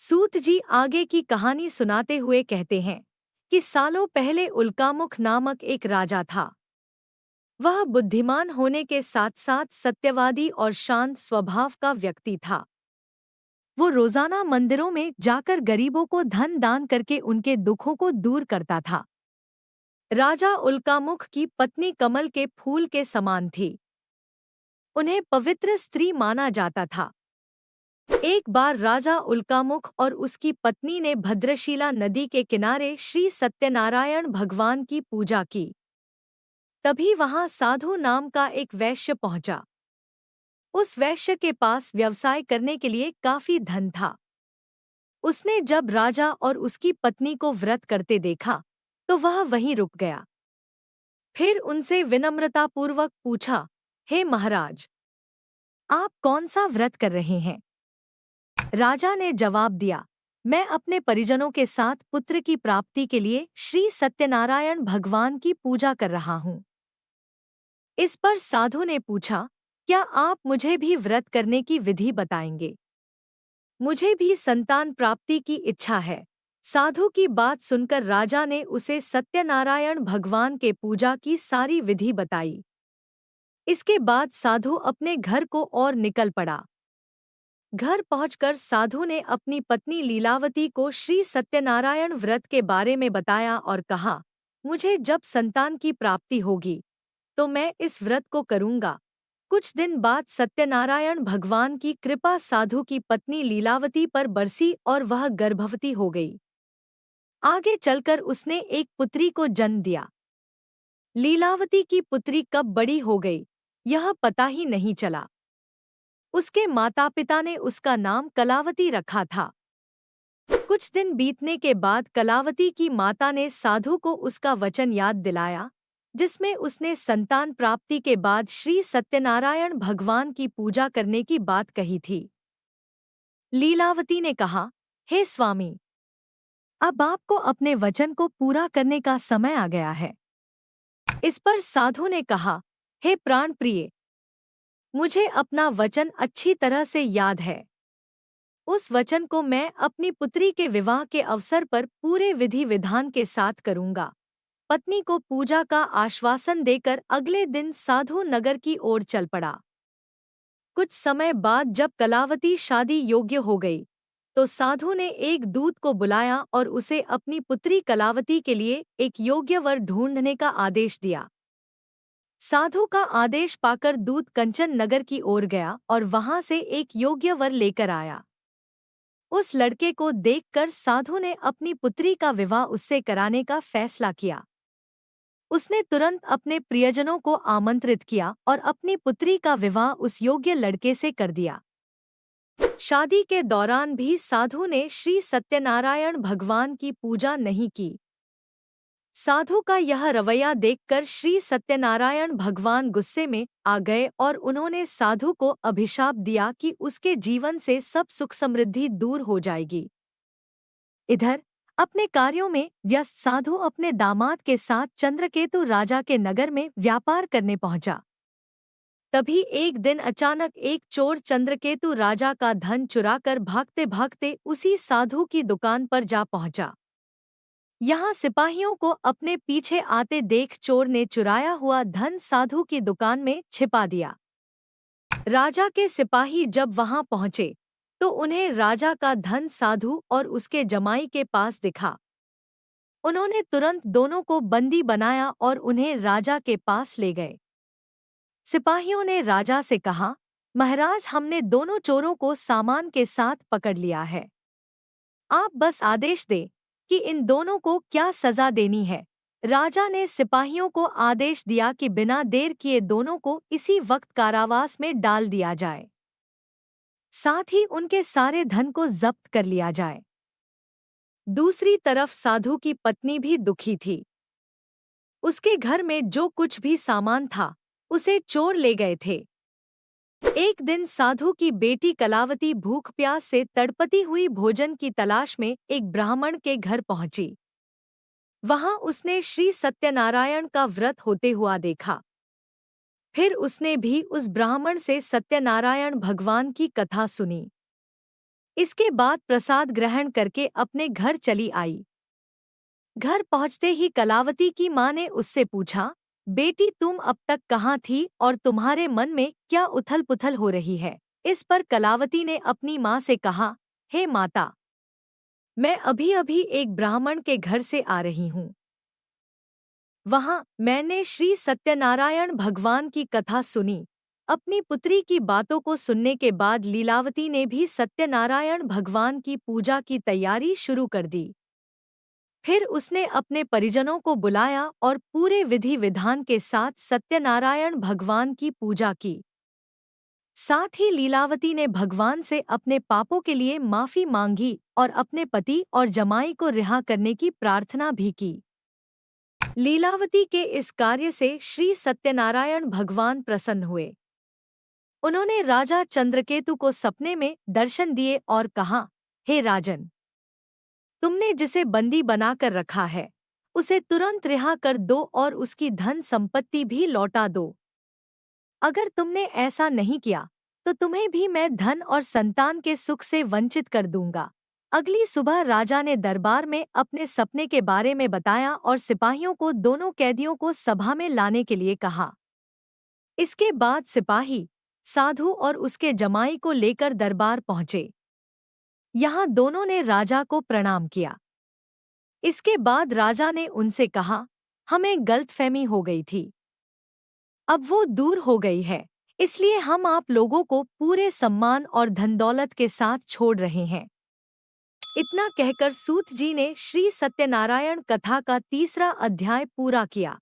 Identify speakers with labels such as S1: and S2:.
S1: सूत जी आगे की कहानी सुनाते हुए कहते हैं कि सालों पहले उल्कामुख नामक एक राजा था। वह बुद्धिमान होने के साथ साथ सत्यवादी और शांत स्वभाव का व्यक्ति था। वो रोजाना मंदिरों में जाकर गरीबों को धन दान करके उनके दुखों को दूर करता था। राजा उल्कामुख की पत्नी कमल के फूल के समान थी। उन्हें पवित्र स्त्री माना जाता था। एक बार राजा उल्कामुख और उसकी पत्नी ने भद्रशिला नदी के किनारे श्री सत्यनारायण भगवान की पूजा की। तभी वहां साधु नाम का एक वैश्य पहुंचा। उस वैश्य के पास व्यवसाय करने के लिए काफी धन था। उसने जब राजा और उसकी पत्नी को व्रत करते देखा तो वह वहीं रुक गया। फिर उनसे विनम्रतापूर्वक पूछा, हे महाराज, आप कौन सा व्रत कर रहे हैं? राजा ने जवाब दिया, मैं अपने परिजनों के साथ पुत्र की प्राप्ति के लिए श्री सत्यनारायण भगवान की पूजा कर रहा हूँ। इस पर साधु ने पूछा, क्या आप मुझे भी व्रत करने की विधि बताएंगे? मुझे भी संतान प्राप्ति की इच्छा है। साधु की बात सुनकर राजा ने उसे सत्यनारायण भगवान के पूजा की सारी विधि बताई। इसके बाद साधु अपने घर को और निकल पड़ा। घर पहुंचकर साधु ने अपनी पत्नी लीलावती को श्री सत्यनारायण व्रत के बारे में बताया और कहा, मुझे जब संतान की प्राप्ति होगी तो मैं इस व्रत को करूंगा। कुछ दिन बाद सत्यनारायण भगवान की कृपा साधु की पत्नी लीलावती पर बरसी और वह गर्भवती हो गई। आगे चलकर उसने एक पुत्री को जन्म दिया। लीलावती की पुत्री कब बड़ी हो गई यह पता ही नहीं चला। उसके माता पिता ने उसका नाम कलावती रखा था। कुछ दिन बीतने के बाद कलावती की माता ने साधु को उसका वचन याद दिलाया, जिसमें उसने संतान प्राप्ति के बाद श्री सत्यनारायण भगवान की पूजा करने की बात कही थी। लीलावती ने कहा, हे स्वामी, अब आपको अपने वचन को पूरा करने का समय आ गया है। इस पर साधु ने कहा, हे प्राण प्रिय, मुझे अपना वचन अच्छी तरह से याद है। उस वचन को मैं अपनी पुत्री के विवाह के अवसर पर पूरे विधि विधान के साथ करूंगा। पत्नी को पूजा का आश्वासन देकर अगले दिन साधु नगर की ओर चल पड़ा। कुछ समय बाद जब कलावती शादी योग्य हो गई तो साधु ने एक दूत को बुलाया और उसे अपनी पुत्री कलावती के लिए एक योग्य वर ढूंढने का आदेश दिया। साधु का आदेश पाकर दूत कंचन नगर की ओर गया और वहां से एक योग्य वर लेकर आया। उस लड़के को देखकर साधु ने अपनी पुत्री का विवाह उससे कराने का फैसला किया। उसने तुरंत अपने प्रियजनों को आमंत्रित किया और अपनी पुत्री का विवाह उस योग्य लड़के से कर दिया। शादी के दौरान भी साधु ने श्री सत्यनारायण भगवान की पूजा नहीं की। साधु का यह रवैया देखकर श्री सत्यनारायण भगवान गुस्से में आ गए और उन्होंने साधु को अभिशाप दिया कि उसके जीवन से सब सुख समृद्धि दूर हो जाएगी। इधर अपने कार्यों में व्यस्त साधु अपने दामाद के साथ चंद्रकेतु राजा के नगर में व्यापार करने पहुंचा। तभी एक दिन अचानक एक चोर चंद्रकेतु राजा का धन चुराकर भागते भागते उसी साधु की दुकान पर जा पहुंचा। यहाँ सिपाहियों को अपने पीछे आते देख चोर ने चुराया हुआ धन साधु की दुकान में छिपा दिया। राजा के सिपाही जब वहां पहुंचे तो उन्हें राजा का धन साधु और उसके जमाई के पास दिखा। उन्होंने तुरंत दोनों को बंदी बनाया और उन्हें राजा के पास ले गए। सिपाहियों ने राजा से कहा, महाराज, हमने दोनों चोरों को सामान के साथ पकड़ लिया है। आप बस आदेश दें कि इन दोनों को क्या सजा देनी है। राजा ने सिपाहियों को आदेश दिया कि बिना देर किए दोनों को इसी वक्त कारावास में डाल दिया जाए, साथ ही उनके सारे धन को जब्त कर लिया जाए। दूसरी तरफ साधु की पत्नी भी दुखी थी। उसके घर में जो कुछ भी सामान था उसे चोर ले गए थे। एक दिन साधु की बेटी कलावती भूख प्यास से तड़पती हुई भोजन की तलाश में एक ब्राह्मण के घर पहुंची। वहां उसने श्री सत्यनारायण का व्रत होते हुआ देखा। फिर उसने भी उस ब्राह्मण से सत्यनारायण भगवान की कथा सुनी। इसके बाद प्रसाद ग्रहण करके अपने घर चली आई। घर पहुंचते ही कलावती की माँ ने उससे पूछा, बेटी तुम अब तक कहाँ थी और तुम्हारे मन में क्या उथल पुथल हो रही है। इस पर कलावती ने अपनी माँ से कहा, हे माता, मैं अभी अभी एक ब्राह्मण के घर से आ रही हूँ। वहां मैंने श्री सत्यनारायण भगवान की कथा सुनी। अपनी पुत्री की बातों को सुनने के बाद लीलावती ने भी सत्यनारायण भगवान की पूजा की तैयारी शुरू कर दी। फिर उसने अपने परिजनों को बुलाया और पूरे विधि विधान के साथ सत्यनारायण भगवान की पूजा की। साथ ही लीलावती ने भगवान से अपने पापों के लिए माफी मांगी और अपने पति और जमाई को रिहा करने की प्रार्थना भी की। लीलावती के इस कार्य से श्री सत्यनारायण भगवान प्रसन्न हुए। उन्होंने राजा चंद्रकेतु को सपने में दर्शन दिए और कहा, हे राजन, तुमने जिसे बंदी बनाकर रखा है उसे तुरंत रिहा कर दो और उसकी धन संपत्ति भी लौटा दो। अगर तुमने ऐसा नहीं किया तो तुम्हें भी मैं धन और संतान के सुख से वंचित कर दूंगा। अगली सुबह राजा ने दरबार में अपने सपने के बारे में बताया और सिपाहियों को दोनों कैदियों को सभा में लाने के लिए कहा। इसके बाद सिपाही साधु और उसके जमाई को लेकर दरबार पहुंचे। यहाँ दोनों ने राजा को प्रणाम किया। इसके बाद राजा ने उनसे कहा, हमें गलतफहमी हो गई थी, अब वो दूर हो गई है, इसलिए हम आप लोगों को पूरे सम्मान और धन दौलत के साथ छोड़ रहे हैं। इतना कहकर सूत जी ने श्री सत्यनारायण कथा का 3रा अध्याय पूरा किया।